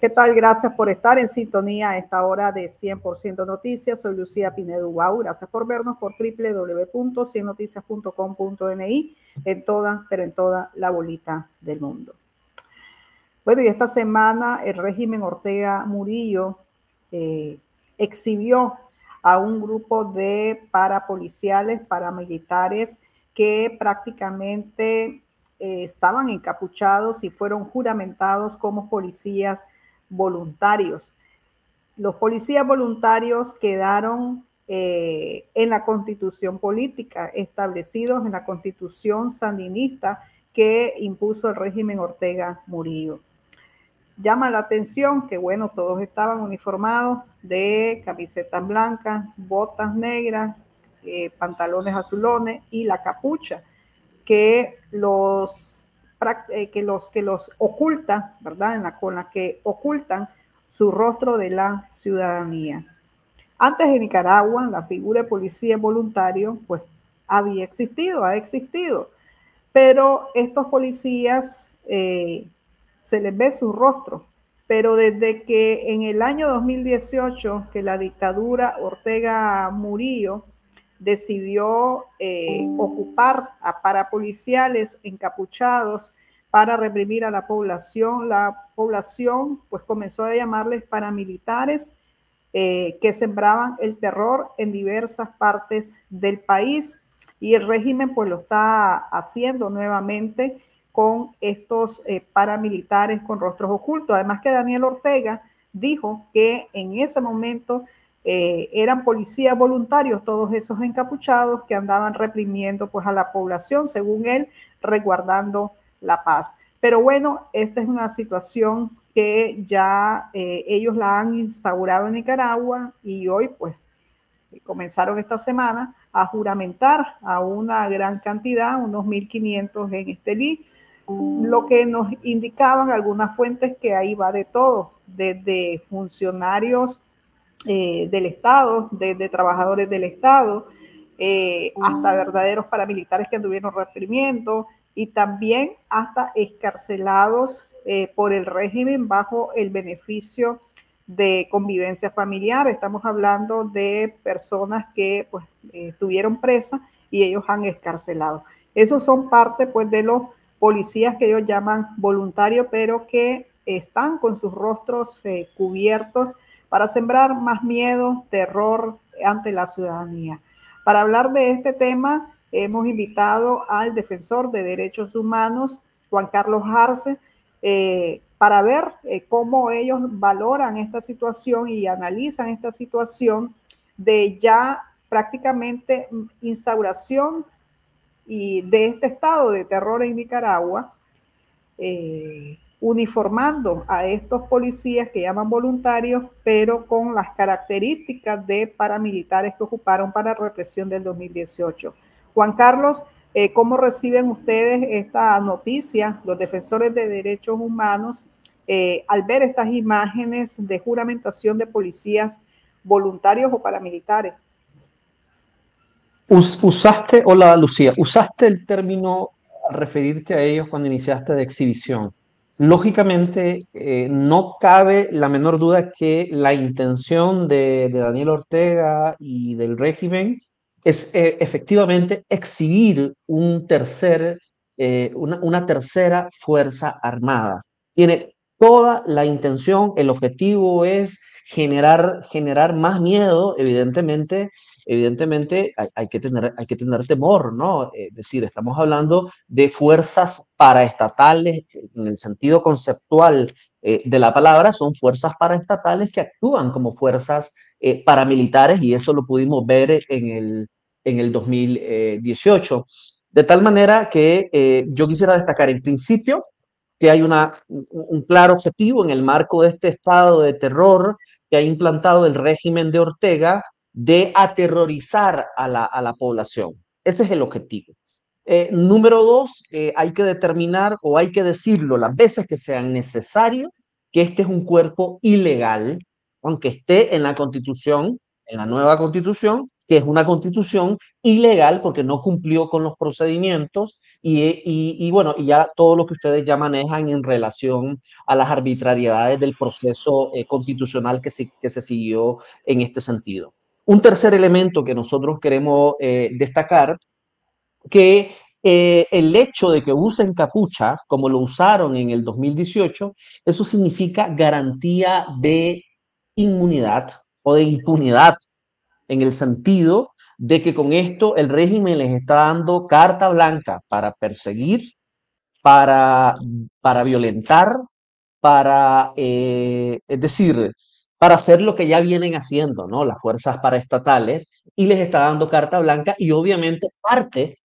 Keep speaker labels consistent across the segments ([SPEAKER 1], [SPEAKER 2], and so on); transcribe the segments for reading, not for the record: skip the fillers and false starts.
[SPEAKER 1] ¿Qué tal? Gracias por estar en sintonía a esta hora de 100% Noticias. Soy Lucía Pinedo Guau. Gracias por vernos por www.ciennoticias.com.ni en toda la bolita del mundo. Bueno, y esta semana el régimen Ortega Murillo exhibió a un grupo de parapoliciales, paramilitares que prácticamente estaban encapuchados y fueron juramentados como policías voluntarios. Los policías voluntarios quedaron en la constitución política, establecidos en la constitución sandinista que impuso el régimen Ortega Murillo. Llama la atención que, bueno, todos estaban uniformados de camisetas blancas, botas negras, pantalones azulones y la capucha que los oculta, ¿verdad? Con la que ocultan su rostro de la ciudadanía. Antes de Nicaragua, la figura de policía voluntario, pues, ha existido, pero estos policías se les ve su rostro. Pero desde que en el año 2018, que la dictadura Ortega Murillo decidió ocupar a parapoliciales encapuchados para reprimir a la población pues comenzó a llamarles paramilitares que sembraban el terror en diversas partes del país, y el régimen pues lo está haciendo nuevamente con estos paramilitares con rostros ocultos. Además que Daniel Ortega dijo que en ese momento eran policías voluntarios todos esos encapuchados que andaban reprimiendo pues a la población, según él, resguardando la paz. Pero bueno, esta es una situación que ya ellos la han instaurado en Nicaragua, y hoy pues comenzaron esta semana a juramentar a una gran cantidad, unos 1.500 en Estelí, lo que nos indicaban algunas fuentes que ahí va de todo, desde funcionarios del Estado, desde trabajadores del Estado, hasta verdaderos paramilitares que anduvieron reprimiendo, y también hasta escarcelados por el régimen bajo el beneficio de convivencia familiar. Estamos hablando de personas que pues estuvieron presas y ellos han escarcelado. Esos son parte pues de los policías que ellos llaman voluntarios, pero que están con sus rostros cubiertos para sembrar más miedo, terror ante la ciudadanía. Para hablar de este tema, hemos invitado al defensor de derechos humanos, Juan Carlos Arce, para ver cómo ellos valoran esta situación y analizan esta situación de ya prácticamente instauración y de este estado de terror en Nicaragua, uniformando a estos policías que llaman voluntarios, pero con las características de paramilitares que ocuparon para la represión del 2018. Juan Carlos, ¿cómo reciben ustedes esta noticia, los defensores de derechos humanos, al ver estas imágenes de juramentación de policías voluntarios o paramilitares?
[SPEAKER 2] Hola Lucía, usaste el término al referirte a ellos cuando iniciaste de exhibición. Lógicamente, no cabe la menor duda que la intención de Daniel Ortega y del régimen es efectivamente exhibir una tercera fuerza armada. Tiene toda la intención, el objetivo es generar más miedo, evidentemente hay que tener temor, ¿no? Es decir, estamos hablando de fuerzas paraestatales, en el sentido conceptual de la palabra, son fuerzas paraestatales que actúan como fuerzas paramilitares, y eso lo pudimos ver en el 2018. De tal manera que yo quisiera destacar en principio que hay un claro objetivo en el marco de este estado de terror que ha implantado el régimen de Ortega, de aterrorizar a la población. Ese es el objetivo. Número dos, hay que determinar, o hay que decirlo las veces que sean necesarios, que este es un cuerpo ilegal, aunque esté en la Constitución, en la nueva Constitución, que es una constitución ilegal porque no cumplió con los procedimientos y bueno, y ya todo lo que ustedes ya manejan en relación a las arbitrariedades del proceso constitucional que se siguió en este sentido. Un tercer elemento que nosotros queremos destacar, que el hecho de que usen capucha, como lo usaron en el 2018, eso significa garantía de inmunidad o de impunidad, en el sentido de que con esto el régimen les está dando carta blanca para perseguir, para, para violentar, es decir, para hacer lo que ya vienen haciendo, ¿no? Las fuerzas paraestatales, y les está dando carta blanca y obviamente parte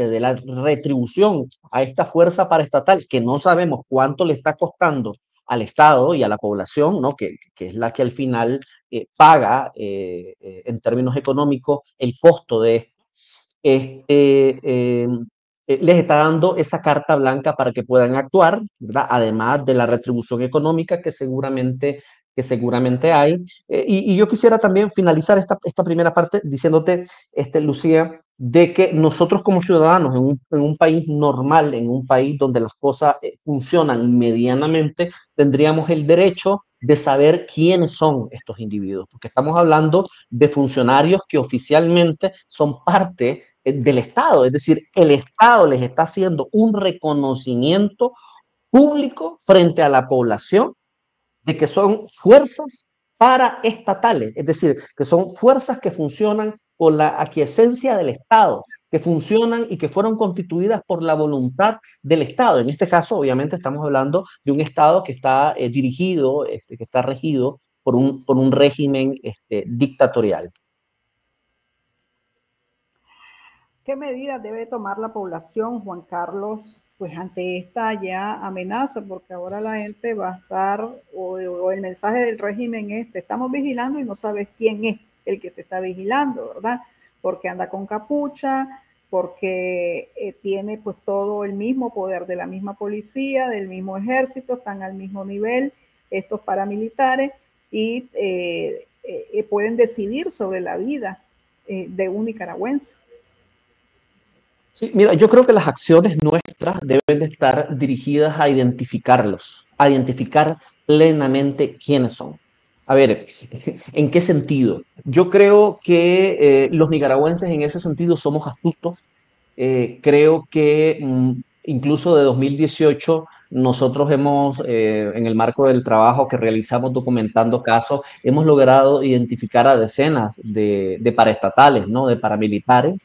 [SPEAKER 2] de la retribución a esta fuerza paraestatal, que no sabemos cuánto le está costando al Estado y a la población, ¿no? Que es la que al final paga en términos económicos el costo de esto. Este, les está dando esa carta blanca para que puedan actuar, ¿verdad? Además de la retribución económica que seguramente hay. Y yo quisiera también finalizar esta primera parte diciéndote, Lucía, de que nosotros como ciudadanos en un país normal, en un país donde las cosas funcionan medianamente, tendríamos el derecho de saber quiénes son estos individuos, porque estamos hablando de funcionarios que oficialmente son parte del Estado, es decir, el Estado les está haciendo un reconocimiento público frente a la población de que son fuerzas paraestatales, es decir, que son fuerzas que funcionan con la aquiescencia del Estado, que funcionan y que fueron constituidas por la voluntad del Estado. En este caso, obviamente, estamos hablando de un Estado que está dirigido, que está regido por un régimen dictatorial.
[SPEAKER 1] ¿Qué medidas debe tomar la población, Juan Carlos, pues ante esta ya amenaza? Porque ahora la gente va a estar, o el mensaje del régimen es, te estamos vigilando y no sabes quién es el que te está vigilando, ¿verdad? Porque anda con capucha, porque tiene pues todo el mismo poder de la misma policía, del mismo ejército, están al mismo nivel estos paramilitares y pueden decidir sobre la vida de un nicaragüense.
[SPEAKER 2] Sí, mira, yo creo que las acciones nuestras deben de estar dirigidas a identificarlos, a identificar plenamente quiénes son. A ver, ¿en qué sentido? Yo creo que los nicaragüenses en ese sentido somos astutos. Creo que incluso de 2018 nosotros hemos, en el marco del trabajo que realizamos documentando casos, hemos logrado identificar a decenas de paraestatales, ¿no? De paramilitares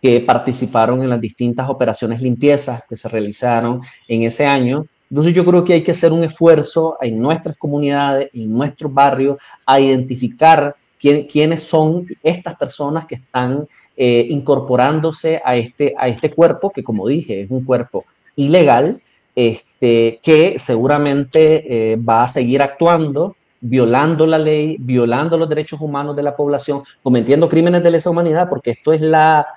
[SPEAKER 2] que participaron en las distintas operaciones limpiezas que se realizaron en ese año. Entonces yo creo que hay que hacer un esfuerzo en nuestras comunidades, en nuestros barrios, a identificar quiénes son estas personas que están incorporándose a este cuerpo, que como dije, es un cuerpo ilegal, que seguramente va a seguir actuando, violando la ley, violando los derechos humanos de la población, cometiendo crímenes de lesa humanidad, porque esto es la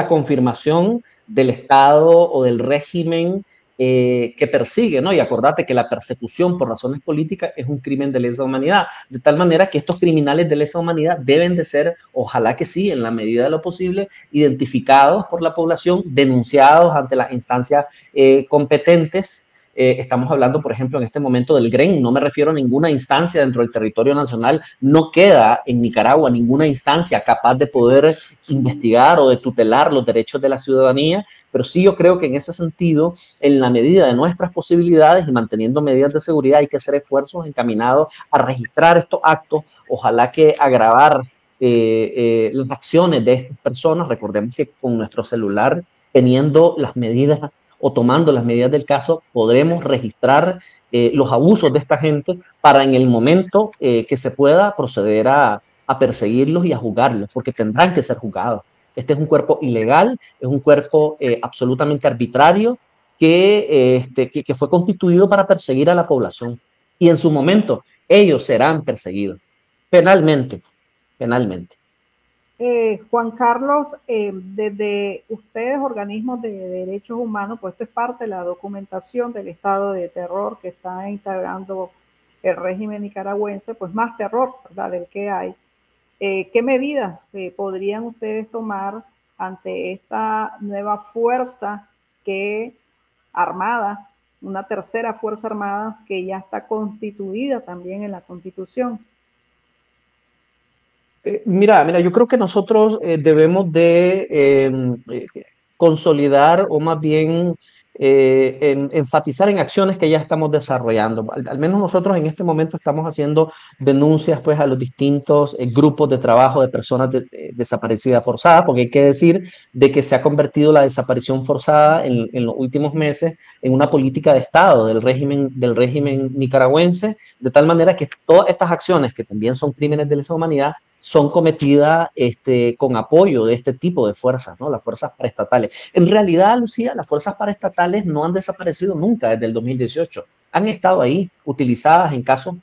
[SPEAKER 2] confirmación del Estado o del régimen que persigue, ¿no? Y acordate que la persecución por razones políticas es un crimen de lesa humanidad, de tal manera que estos criminales de lesa humanidad deben de ser, ojalá que sí, en la medida de lo posible, identificados por la población, denunciados ante las instancias competentes. Estamos hablando, por ejemplo, en este momento del GREN, no me refiero a ninguna instancia dentro del territorio nacional, no queda en Nicaragua ninguna instancia capaz de poder investigar o de tutelar los derechos de la ciudadanía, pero sí yo creo que en ese sentido, en la medida de nuestras posibilidades y manteniendo medidas de seguridad, hay que hacer esfuerzos encaminados a registrar estos actos, ojalá que agravar las acciones de estas personas. Recordemos que con nuestro celular, teniendo las medidas o tomando las medidas del caso, podremos registrar los abusos de esta gente para en el momento que se pueda proceder a perseguirlos y a juzgarlos, porque tendrán que ser juzgados. Este es un cuerpo ilegal, es un cuerpo absolutamente arbitrario que fue constituido para perseguir a la población. Y en su momento, ellos serán perseguidos penalmente, penalmente.
[SPEAKER 1] Juan Carlos, desde ustedes, organismos de derechos humanos, pues esto es parte de la documentación del estado de terror que está integrando el régimen nicaragüense, pues más terror, ¿verdad?, del que hay. ¿Qué medidas podrían ustedes tomar ante esta nueva fuerza que armada, una tercera fuerza armada que ya está constituida también en la Constitución?
[SPEAKER 2] Mira, yo creo que nosotros debemos de consolidar o más bien enfatizar en acciones que ya estamos desarrollando. Al menos nosotros en este momento estamos haciendo denuncias pues a los distintos grupos de trabajo de personas desaparecidas forzadas, porque hay que decir de que se ha convertido la desaparición forzada en los últimos meses en una política de Estado del régimen nicaragüense, de tal manera que todas estas acciones, que también son crímenes de lesa humanidad, son cometidas con apoyo de este tipo de fuerzas, ¿no? Las fuerzas paraestatales. En realidad, Lucía, las fuerzas paraestatales no han desaparecido nunca desde el 2018. Han estado ahí, utilizadas en casos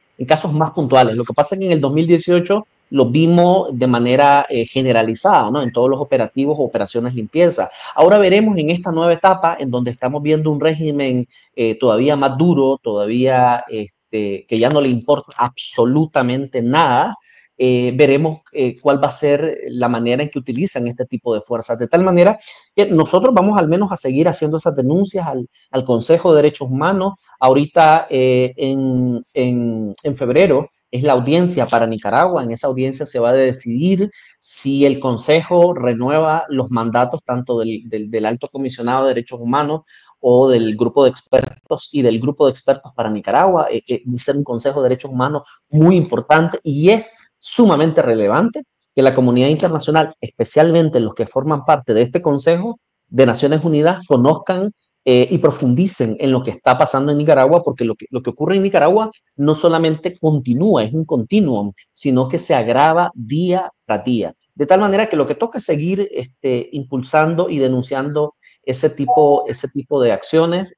[SPEAKER 2] más puntuales. Lo que pasa es que en el 2018 lo vimos de manera generalizada, ¿no? En todos los operativos o operaciones limpieza. Ahora veremos en esta nueva etapa, en donde estamos viendo un régimen todavía más duro, todavía que ya no le importa absolutamente nada. Veremos cuál va a ser la manera en que utilizan este tipo de fuerzas. De tal manera que nosotros vamos al menos a seguir haciendo esas denuncias al Consejo de Derechos Humanos. Ahorita en febrero es la audiencia para Nicaragua. En esa audiencia se va a decidir si el Consejo renueva los mandatos tanto del Alto Comisionado de Derechos Humanos o del grupo de expertos y del grupo de expertos para Nicaragua. Va a ser un Consejo de Derechos Humanos muy importante y es sumamente relevante que la comunidad internacional, especialmente los que forman parte de este Consejo de Naciones Unidas, conozcan y profundicen en lo que está pasando en Nicaragua, porque lo que ocurre en Nicaragua no solamente continúa, es un continuum, sino que se agrava día tras día. De tal manera que lo que toca es seguir impulsando y denunciando ese tipo de acciones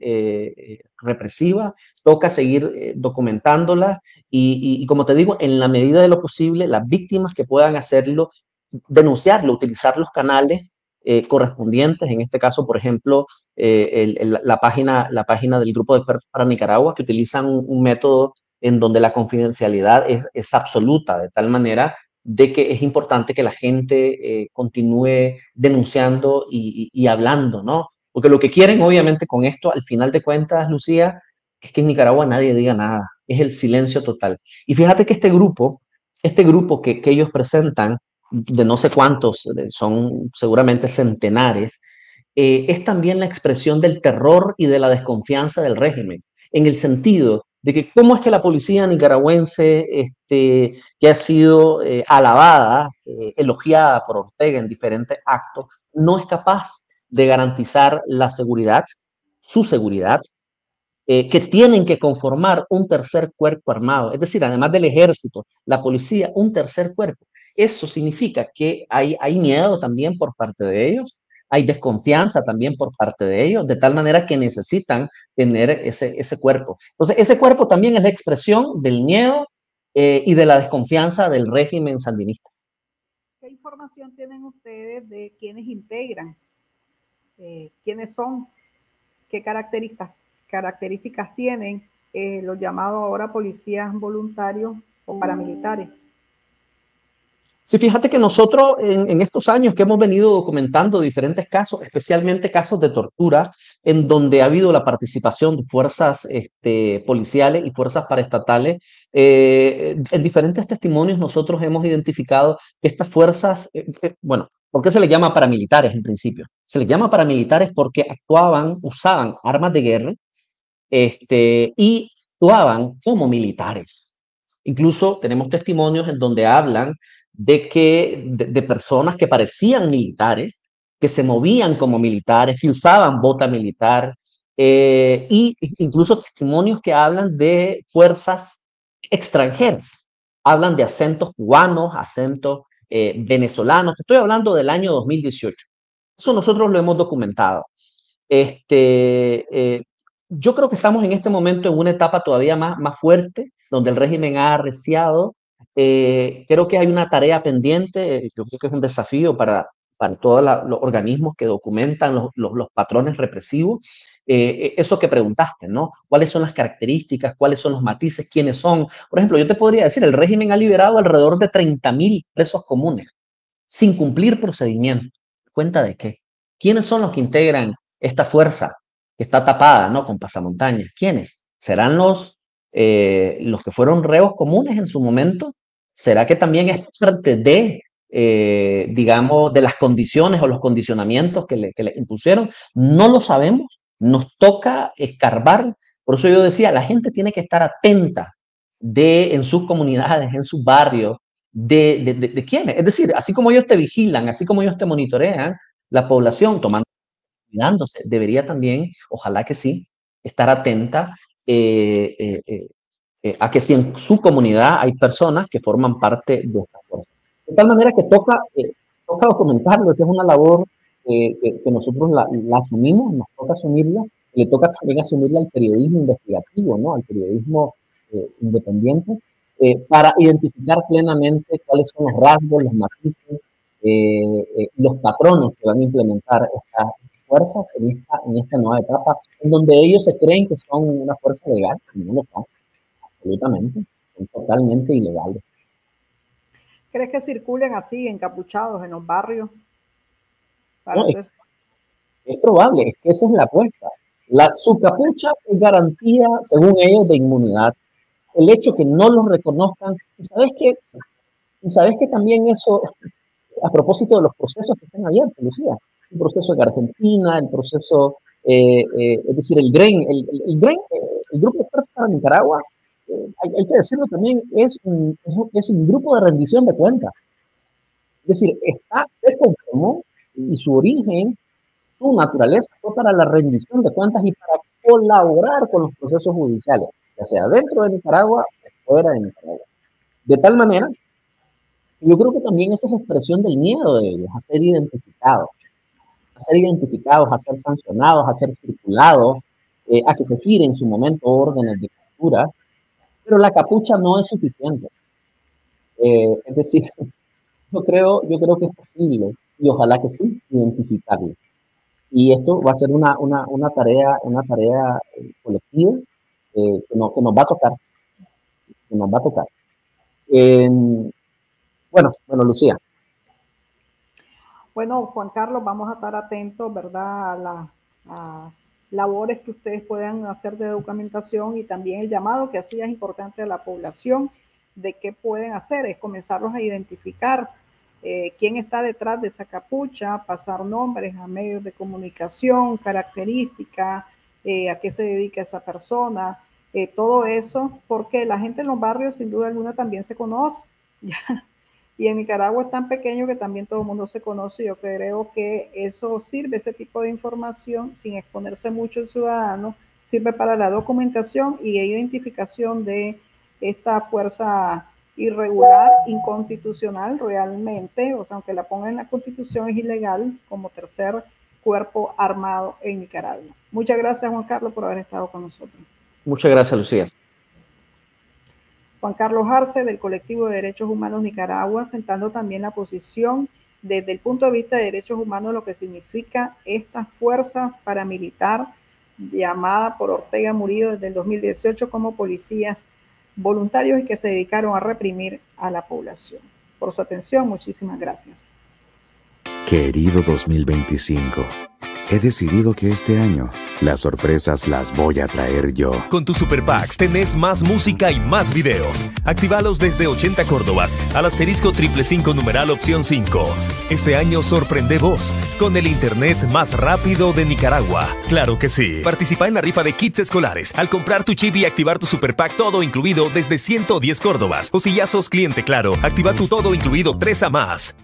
[SPEAKER 2] represivas, toca seguir documentándolas y como te digo, en la medida de lo posible, las víctimas que puedan hacerlo, denunciarlo, utilizar los canales correspondientes, en este caso, por ejemplo, la página del Grupo de Expertos para Nicaragua, que utilizan un método en donde la confidencialidad es absoluta, de tal manera de que es importante que la gente continúe denunciando y hablando, ¿no? Porque lo que quieren, obviamente, con esto, al final de cuentas, Lucía, es que en Nicaragua nadie diga nada, es el silencio total. Y fíjate que este grupo que ellos presentan, de no sé cuántos, son seguramente centenares, es también la expresión del terror y de la desconfianza del régimen, en el sentido de que cómo es que la policía nicaragüense, que ha sido alabada, elogiada por Ortega en diferentes actos, no es capaz de garantizar la seguridad, su seguridad, que tienen que conformar un tercer cuerpo armado, es decir, además del ejército, la policía, un tercer cuerpo. Eso significa que hay miedo también por parte de ellos, hay desconfianza también por parte de ellos, de tal manera que necesitan tener ese cuerpo. Entonces, ese cuerpo también es la expresión del miedo y de la desconfianza del régimen sandinista.
[SPEAKER 1] ¿Qué información tienen ustedes de quiénes integran, quiénes son, qué características tienen los llamados ahora policías voluntarios o paramilitares?
[SPEAKER 2] Sí, fíjate que nosotros en estos años que hemos venido documentando diferentes casos, especialmente casos de tortura, en donde ha habido la participación de fuerzas policiales y fuerzas paraestatales, en diferentes testimonios nosotros hemos identificado que estas fuerzas, bueno, ¿por qué se les llama paramilitares en principio? Se les llama paramilitares porque usaban armas de guerra, y actuaban como militares. Incluso tenemos testimonios en donde hablan de personas que parecían militares, que se movían como militares, que usaban bota militar, y incluso testimonios que hablan de fuerzas extranjeras. Hablan de acentos cubanos, acentos venezolanos. Te estoy hablando del año 2018. Eso nosotros lo hemos documentado. Este, yo creo que estamos en este momento en una etapa todavía más fuerte, donde el régimen ha arreciado. Creo que hay una tarea pendiente, yo creo que es un desafío para todos los organismos que documentan los patrones represivos. eso que preguntaste, ¿no? ¿Cuáles son las características? ¿Cuáles son los matices? ¿Quiénes son? Por ejemplo, yo te podría decir, el régimen ha liberado alrededor de 30.000 presos comunes sin cumplir procedimiento. ¿Cuenta de qué? ¿Quiénes son los que integran esta fuerza que está tapada, ¿no? Con pasamontañas? ¿Quiénes? ¿Serán los que fueron reos comunes en su momento? ¿Será que también es parte de, digamos, de las condiciones o los condicionamientos que le impusieron? No lo sabemos, nos toca escarbar. Por eso yo decía, la gente tiene que estar atenta en sus comunidades, en sus barrios, de quiénes. Es decir, así como ellos te vigilan, así como ellos te monitorean, la población cuidándose, debería también, ojalá que sí, estar atenta a que si en su comunidad hay personas que forman parte de esta fuerza. De tal manera que toca documentarlo, esa es una labor que nosotros la asumimos, nos toca asumirla, y le toca también asumirla al periodismo investigativo, ¿no? Al periodismo independiente, para identificar plenamente cuáles son los rasgos, los matices, los patrones que van a implementar estas fuerzas en esta nueva etapa, en donde ellos se creen que son una fuerza legal, no lo son, absolutamente, son totalmente ilegales.
[SPEAKER 1] ¿Crees que circulen así, encapuchados en los barrios?
[SPEAKER 2] No, es probable, es que esa es la apuesta. Su capucha es garantía, según ellos, de inmunidad. El hecho que no los reconozcan, y sabes que también eso, a propósito de los procesos que están abiertos, Lucía, el proceso de Argentina, el proceso, es decir, el GREN, el Grupo de Expertos para Nicaragua, hay que decirlo también, es un grupo de rendición de cuentas. Es decir, se conformó y su origen, su naturaleza fue para la rendición de cuentas y para colaborar con los procesos judiciales, ya sea dentro de Nicaragua o fuera de Nicaragua. De tal manera, yo creo que también esa es expresión del miedo de ellos, a ser identificados, a ser sancionados, a ser circulados, a que se giren en su momento órdenes de captura, pero la capucha no es suficiente. Es decir, yo creo que es posible, y ojalá que sí, identificarlo. Y esto va a ser una tarea colectiva que nos va a tocar. Bueno, Lucía.
[SPEAKER 1] Bueno, Juan Carlos, vamos a estar atentos, ¿verdad?, a las labores que ustedes puedan hacer de documentación y también el llamado que hacía es importante a la población de qué pueden hacer, es comenzarlos a identificar quién está detrás de esa capucha, pasar nombres a medios de comunicación, características, a qué se dedica esa persona, todo eso, porque la gente en los barrios sin duda alguna también se conoce, ¿ya? Y en Nicaragua es tan pequeño que también todo el mundo se conoce. Yo creo que eso sirve, ese tipo de información, sin exponerse mucho al ciudadano, sirve para la documentación y identificación de esta fuerza irregular, inconstitucional realmente, o sea, aunque la pongan en la Constitución, es ilegal como tercer cuerpo armado en Nicaragua. Muchas gracias, Juan Carlos, por haber estado con nosotros.
[SPEAKER 2] Muchas gracias, Lucía.
[SPEAKER 1] Juan Carlos Arce, del Colectivo de Derechos Humanos Nicaragua, sentando también la posición desde el punto de vista de derechos humanos, lo que significa esta fuerza paramilitar llamada por Ortega Murillo desde el 2018 como policías voluntarios y que se dedicaron a reprimir a la población. Por su atención, muchísimas gracias.
[SPEAKER 3] Querido 2025, he decidido que este año las sorpresas las voy a traer yo.
[SPEAKER 4] Con tu Super Packs tenés más música y más videos. Actívalos desde 80 córdobas al asterisco 555 numeral opción 5. Este año sorprende vos con el internet más rápido de Nicaragua. Claro que sí. Participa en la rifa de kits escolares al comprar tu chip y activar tu Super Pack todo incluido desde 110 córdobas. O si ya sos cliente Claro, activa tu todo incluido 3 a más.